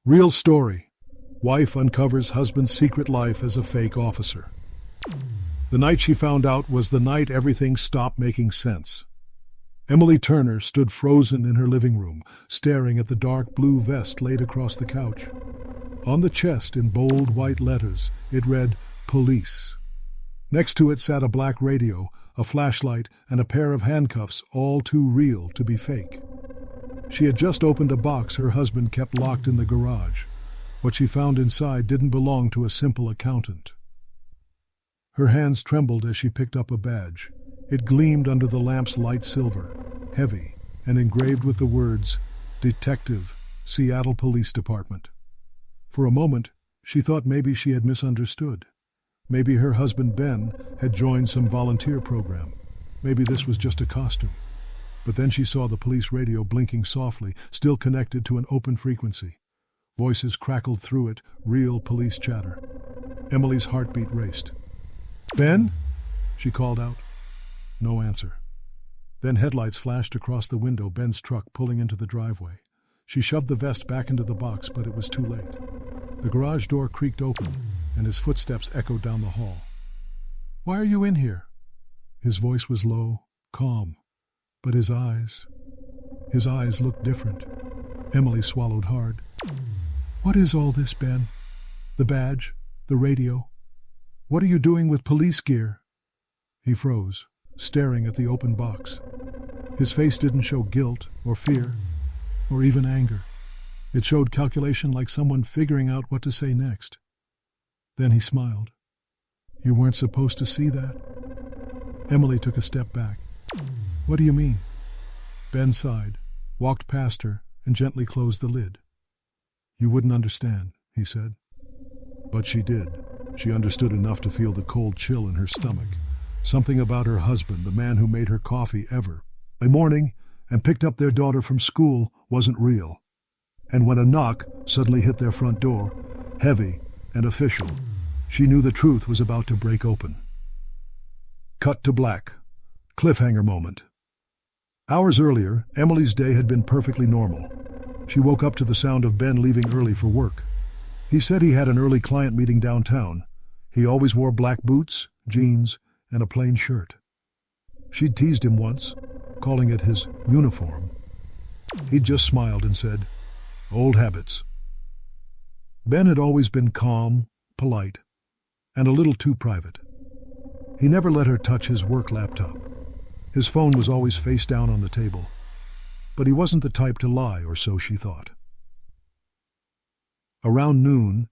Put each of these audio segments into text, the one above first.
Real story. Wife uncovers husband's secret life as a fake officer. The night she found out was the night everything stopped making sense. Emily Turner stood frozen in her living room, staring at the dark blue vest laid across the couch. On the chest, in bold white letters, it read, "Police." Next to it sat a black radio, a flashlight, and a pair of handcuffs, all too real to be fake. She had just opened a box her husband kept locked in the garage. What she found inside didn't belong to a simple accountant. Her hands trembled as she picked up a badge. It gleamed under the lamp's light silver, heavy, and engraved with the words, "Detective, Seattle Police Department." For a moment, she thought maybe she had misunderstood. Maybe her husband Ben had joined some volunteer program. Maybe this was just a costume. But then she saw the police radio blinking softly, still connected to an open frequency. Voices crackled through it, real police chatter. Emily's heartbeat raced. "Ben?" she called out. No answer. Then headlights flashed across the window, Ben's truck pulling into the driveway. She shoved the vest back into the box, but it was too late. The garage door creaked open, and his footsteps echoed down the hall. "Why are you in here?" His voice was low, calm, but his eyes looked different. Emily swallowed hard. "What is all this, Ben? The badge, the radio. What are you doing with police gear?" He froze, staring at the open box. His face didn't show guilt or fear or even anger. It showed calculation, like someone figuring out what to say next. Then he smiled. "You weren't supposed to see that?" Emily took a step back. "What do you mean?" Ben sighed, walked past her, and gently closed the lid. "You wouldn't understand," he said. But she did. She understood enough to feel the cold chill in her stomach. Something about her husband, the man who made her coffee every morning and picked up their daughter from school, wasn't real. And when a knock suddenly hit their front door, heavy and official, she knew the truth was about to break open. Cut to black. Cliffhanger moment. Hours earlier, Emily's day had been perfectly normal. She woke up to the sound of Ben leaving early for work. He said he had an early client meeting downtown. He always wore black boots, jeans, and a plain shirt. She'd teased him once, calling it his uniform. He'd just smiled and said, "Old habits." Ben had always been calm, polite, and a little too private. He never let her touch his work laptop. His phone was always face down on the table. But he wasn't the type to lie, or so she thought. Around noon,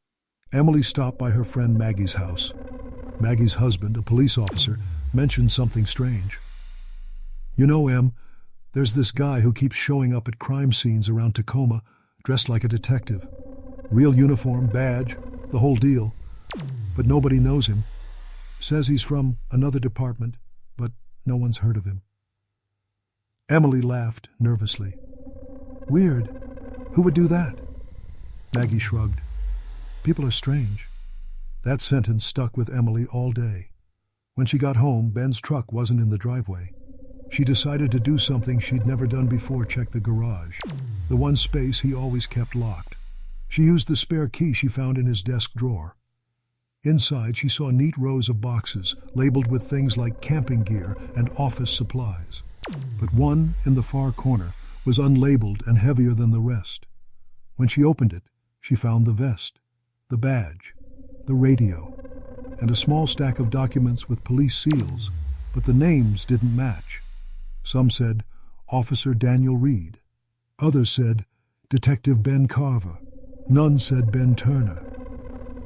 Emily stopped by her friend Maggie's house. Maggie's husband, a police officer, mentioned something strange. "You know, Em, there's this guy who keeps showing up at crime scenes around Tacoma, dressed like a detective. Real uniform, badge, the whole deal. But nobody knows him. Says he's from another department, but no one's heard of him." Emily laughed nervously. "Weird. Who would do that?" Maggie shrugged. "People are strange." That sentence stuck with Emily all day. When she got home, Ben's truck wasn't in the driveway. She decided to do something she'd never done before: check the garage, the one space he always kept locked. She used the spare key she found in his desk drawer. Inside, she saw neat rows of boxes labeled with things like camping gear and office supplies. But one, in the far corner, was unlabeled and heavier than the rest. When she opened it, she found the vest, the badge, the radio, and a small stack of documents with police seals, but the names didn't match. Some said, "Officer Daniel Reed." Others said, "Detective Ben Carver." None said Ben Turner.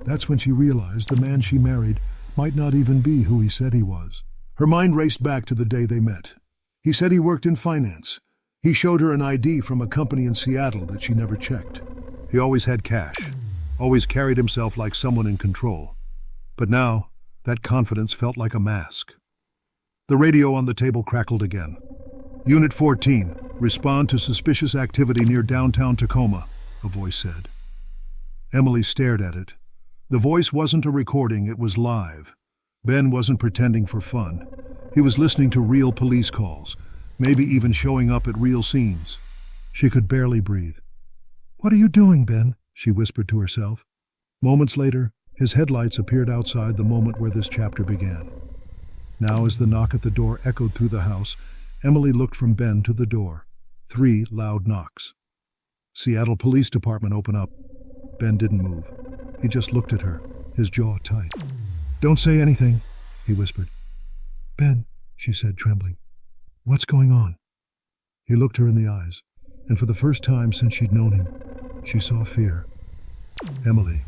That's when she realized the man she married might not even be who he said he was. Her mind raced back to the day they met. He said he worked in finance. He showed her an ID from a company in Seattle that she never checked. He always had cash, always carried himself like someone in control. But now, that confidence felt like a mask. The radio on the table crackled again. "Unit 14, respond to suspicious activity near downtown Tacoma," a voice said. Emily stared at it. The voice wasn't a recording, it was live. Ben wasn't pretending for fun. He was listening to real police calls, maybe even showing up at real scenes. She could barely breathe. "What are you doing, Ben?" she whispered to herself. Moments later, his headlights appeared outside the moment where this chapter began. Now, as the knock at the door echoed through the house, Emily looked from Ben to the door. 3 loud knocks. Seattle Police Department, open up. Ben didn't move. He just looked at her, his jaw tight. Don't say anything, he whispered. Ben, she said, trembling. What's going on? He looked her in the eyes, and for the first time since she'd known him, she saw fear. Emily,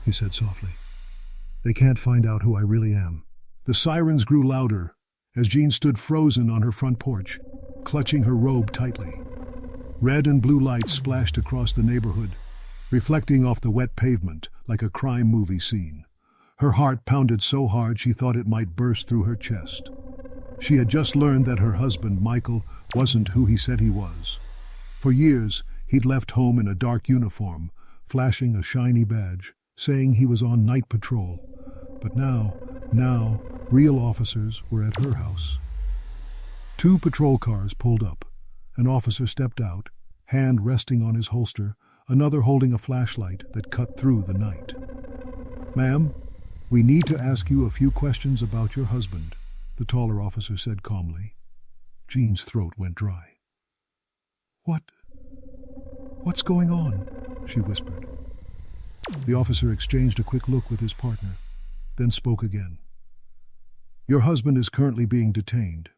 he said softly, they can't find out who I really am. The sirens grew louder as Jean stood frozen on her front porch, clutching her robe tightly. Red and blue lights splashed across the neighborhood, reflecting off the wet pavement like a crime movie scene. Her heart pounded so hard she thought it might burst through her chest. She had just learned that her husband, Michael, wasn't who he said he was. For years, he'd left home in a dark uniform, flashing a shiny badge, saying he was on night patrol. But now, real officers were at her house. 2 patrol cars pulled up. An officer stepped out, hand resting on his holster, another holding a flashlight that cut through the night. Ma'am, we need to ask you a few questions about your husband, the taller officer said calmly. Jean's throat went dry. What's going on? She whispered. The officer exchanged a quick look with his partner, then spoke again. Your husband is currently being detained.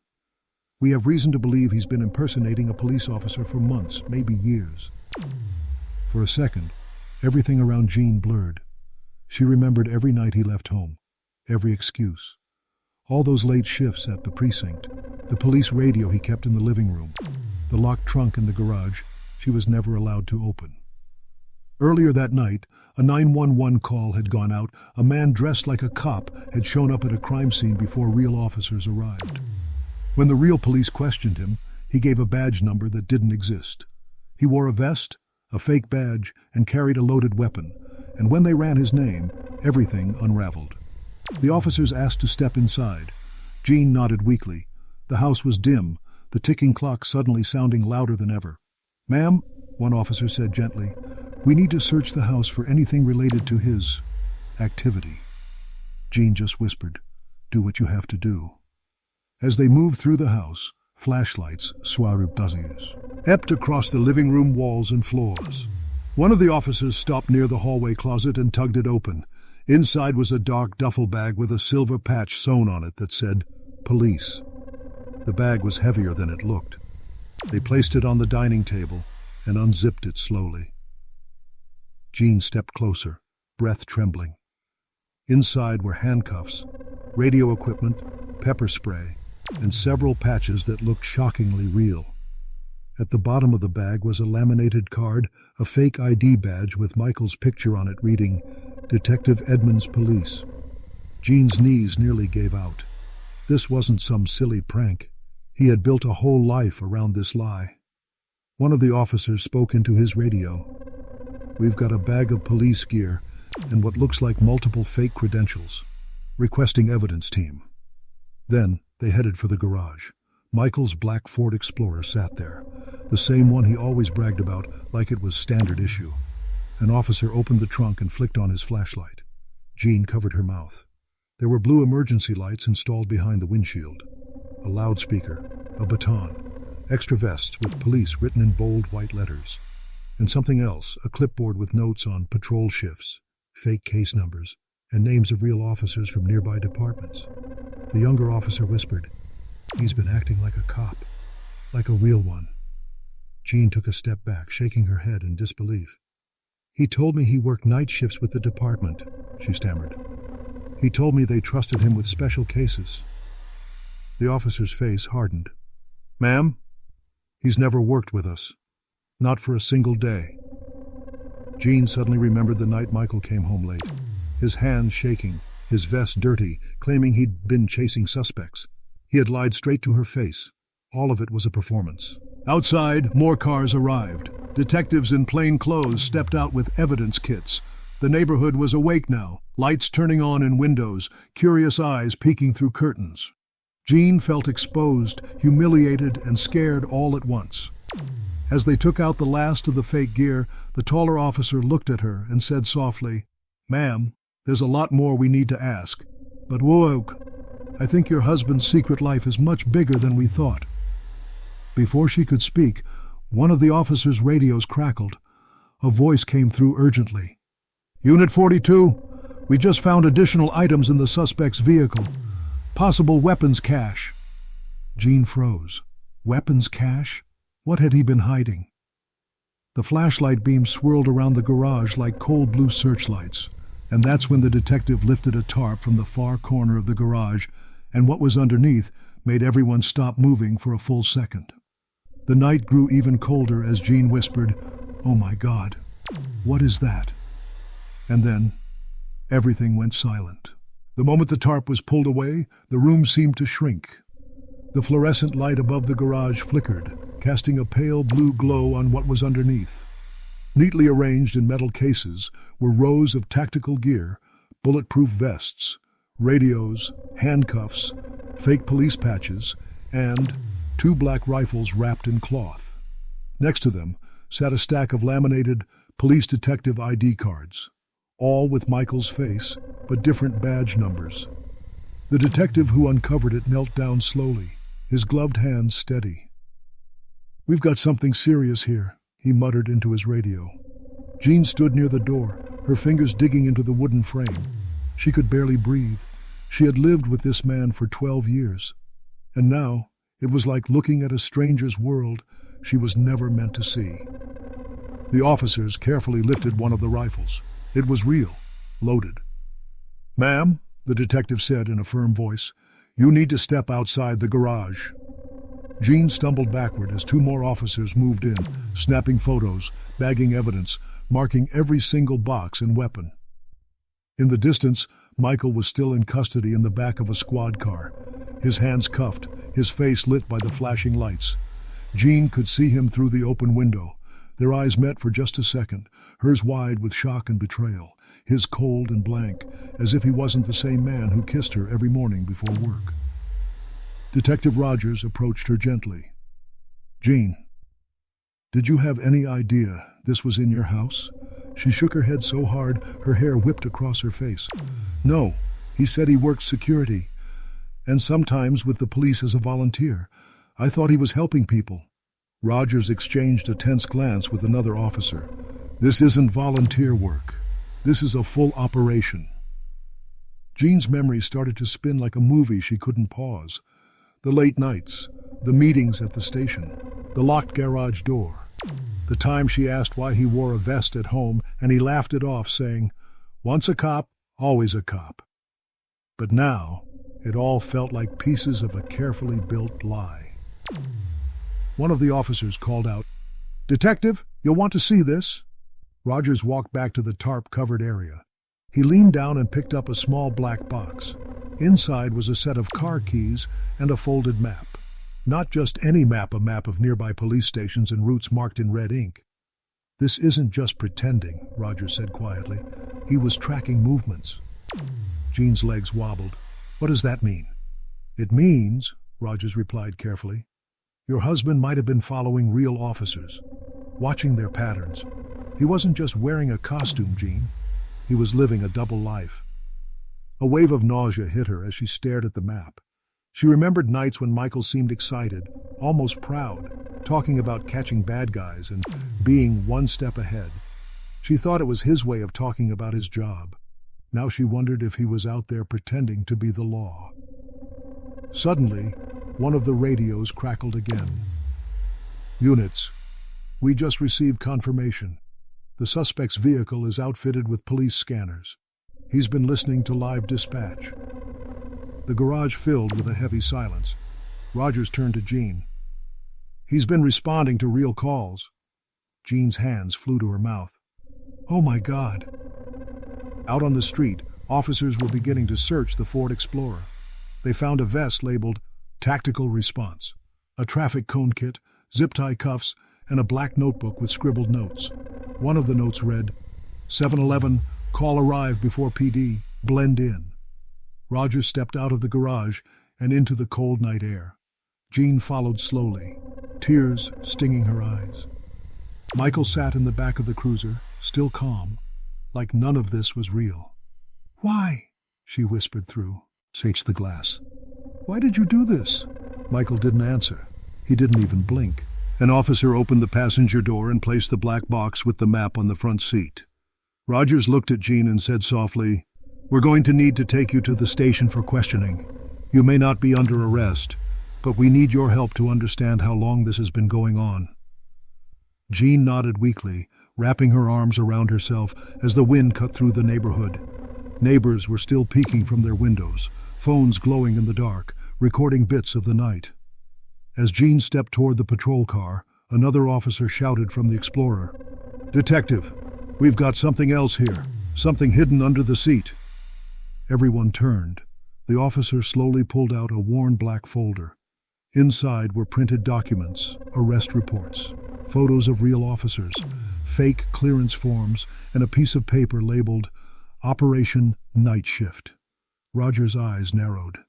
We have reason to believe he's been impersonating a police officer for months, maybe years. For a second, everything around Jean blurred. She remembered every night he left home, every excuse. All those late shifts at the precinct, the police radio he kept in the living room, the locked trunk in the garage she was never allowed to open. Earlier that night, a 911 call had gone out. A man dressed like a cop had shown up at a crime scene before real officers arrived. When the real police questioned him, he gave a badge number that didn't exist. He wore a vest, a fake badge, and carried a loaded weapon, and when they ran his name, everything unraveled. The officers asked to step inside. Jean nodded weakly. The house was dim, the ticking clock suddenly sounding louder than ever. Ma'am, one officer said gently, we need to search the house for anything related to his activity. Jean just whispered, do what you have to do. As they moved through the house, flashlights ebbed across the living room walls and floors. One of the officers stopped near the hallway closet and tugged it open. Inside was a dark duffel bag with a silver patch sewn on it that said, Police. The bag was heavier than it looked. They placed it on the dining table and unzipped it slowly. Jean stepped closer, breath trembling. Inside were handcuffs, radio equipment, pepper spray, and several patches that looked shockingly real. At the bottom of the bag was a laminated card, a fake ID badge with Michael's picture on it reading, Detective Edmonds Police. Jean's knees nearly gave out. This wasn't some silly prank. He had built a whole life around this lie. One of the officers spoke into his radio. We've got a bag of police gear and what looks like multiple fake credentials. Requesting evidence team. Then they headed for the garage. Michael's black Ford Explorer sat there, the same one he always bragged about like it was standard issue. An officer opened the trunk and flicked on his flashlight. Jean covered her mouth. There were blue emergency lights installed behind the windshield. A loudspeaker, a baton, extra vests with police written in bold white letters, and something else, a clipboard with notes on patrol shifts, fake case numbers, and names of real officers from nearby departments. The younger officer whispered, He's been acting like a cop, like a real one. Jean took a step back, shaking her head in disbelief. He told me he worked night shifts with the department, she stammered. He told me they trusted him with special cases. The officer's face hardened. Ma'am, he's never worked with us. Not for a single day. Jean suddenly remembered the night Michael came home late. His hands shaking, his vest dirty, claiming he'd been chasing suspects. He had lied straight to her face. All of it was a performance. Outside, more cars arrived. Detectives in plain clothes stepped out with evidence kits. The neighborhood was awake now, lights turning on in windows, curious eyes peeking through curtains. Jean felt exposed, humiliated, and scared all at once. As they took out the last of the fake gear, The taller officer looked at her and said softly, "Ma'am, there's a lot more we need to ask. But whoa, I think your husband's secret life is much bigger than we thought." Before she could speak, one of the officer's radios crackled. A voice came through urgently. "Unit 42, we just found additional items in the suspect's vehicle. Possible weapons cache." Jean froze. Weapons cache? What had he been hiding? The flashlight beam swirled around the garage like cold blue searchlights, and that's when the detective lifted a tarp from the far corner of the garage, and what was underneath made everyone stop moving for a full second. The night grew even colder as Jean whispered, "Oh my God, what is that?" And then, everything went silent. The moment the tarp was pulled away, the room seemed to shrink. The fluorescent light above the garage flickered, casting a pale blue glow on what was underneath. Neatly arranged in metal cases were rows of tactical gear, bulletproof vests, radios, handcuffs, fake police patches, and 2 black rifles wrapped in cloth. Next to them sat a stack of laminated police detective ID cards, all with Michael's face, but different badge numbers. The detective who uncovered it knelt down slowly, his gloved hands steady. "We've got something serious here," he muttered into his radio. Jean stood near the door, her fingers digging into the wooden frame. She could barely breathe. She had lived with this man for 12 years. And now, it was like looking at a stranger's world she was never meant to see. The officers carefully lifted one of the rifles. It was real, loaded. "Ma'am," the detective said in a firm voice, "you need to step outside the garage." Jean stumbled backward as 2 more officers moved in, snapping photos, bagging evidence, marking every single box and weapon. In the distance, Michael was still in custody in the back of a squad car, his hands cuffed, his face lit by the flashing lights. Jean could see him through the open window. Their eyes met for just a second, hers wide with shock and betrayal, his cold and blank, as if he wasn't the same man who kissed her every morning before work. Detective Rogers approached her gently. "Jean, did you have any idea this was in your house?" She shook her head so hard her hair whipped across her face. "No, he said he worked security, and sometimes with the police as a volunteer. I thought he was helping people." Rogers exchanged a tense glance with another officer. "This isn't volunteer work. This is a full operation." Jean's memory started to spin like a movie she couldn't pause. The late nights, the meetings at the station, the locked garage door, the time she asked why he wore a vest at home and he laughed it off, saying, "Once a cop, always a cop." But now, it all felt like pieces of a carefully built lie. One of the officers called out, "Detective, you'll want to see this." Rogers walked back to the tarp-covered area. He leaned down and picked up a small black box. Inside was a set of car keys and a folded map. Not just any map, a map of nearby police stations and routes marked in red ink. "This isn't just pretending," Rogers said quietly. "He was tracking movements." Jean's legs wobbled. "What does that mean?" "It means," Rogers replied carefully, "your husband might have been following real officers, watching their patterns. He wasn't just wearing a costume, Jean. He was living a double life." A wave of nausea hit her as she stared at the map. She remembered nights when Michael seemed excited, almost proud, talking about catching bad guys and being one step ahead. She thought it was his way of talking about his job. Now she wondered if he was out there pretending to be the law. Suddenly, one of the radios crackled again. "Units, we just received confirmation. The suspect's vehicle is outfitted with police scanners. He's been listening to live dispatch." The garage filled with a heavy silence. Rogers turned to Jean. "He's been responding to real calls." Jean's hands flew to her mouth. "Oh my God." Out on the street, officers were beginning to search the Ford Explorer. They found a vest labeled Tactical Response, a traffic cone kit, zip-tie cuffs, and a black notebook with scribbled notes. One of the notes read, 7-Eleven, call arrive before PD, blend in. Rogers stepped out of the garage and into the cold night air. Jean followed slowly, tears stinging her eyes. Michael sat in the back of the cruiser, still calm, like none of this was real. "Why?" she whispered through the glass. "Why did you do this?" Michael didn't answer. He didn't even blink. An officer opened the passenger door and placed the black box with the map on the front seat. Rogers looked at Jean and said softly, "We're going to need to take you to the station for questioning. You may not be under arrest, but we need your help to understand how long this has been going on." Jean nodded weakly, wrapping her arms around herself as the wind cut through the neighborhood. Neighbors were still peeking from their windows, phones glowing in the dark, recording bits of the night. As Jean stepped toward the patrol car, another officer shouted from the Explorer, "Detective, we've got something else here, something hidden under the seat." Everyone turned. The officer slowly pulled out a worn black folder. Inside were printed documents, arrest reports, photos of real officers, fake clearance forms, and a piece of paper labeled Operation Night Shift. Roger's eyes narrowed.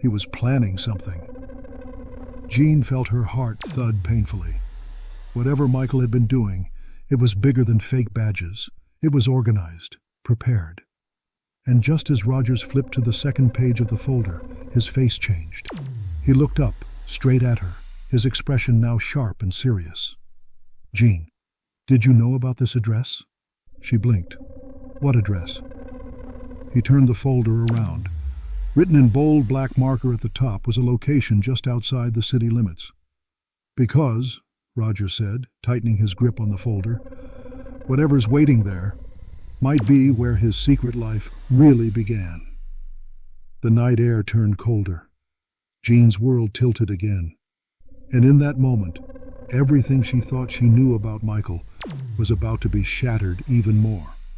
He was planning something. Jean felt her heart thud painfully. Whatever Michael had been doing, it was bigger than fake badges. It was organized, prepared. And just as Rogers flipped to the second page of the folder, his face changed. He looked up, straight at her, his expression now sharp and serious. "Jean, did you know about this address?" She blinked. "What address?" He turned the folder around. Written in bold black marker at the top was a location just outside the city limits. "Because," Roger said, tightening his grip on the folder, "whatever's waiting there might be where his secret life really began." The night air turned colder. Jean's world tilted again. And in that moment, everything she thought she knew about Michael was about to be shattered even more.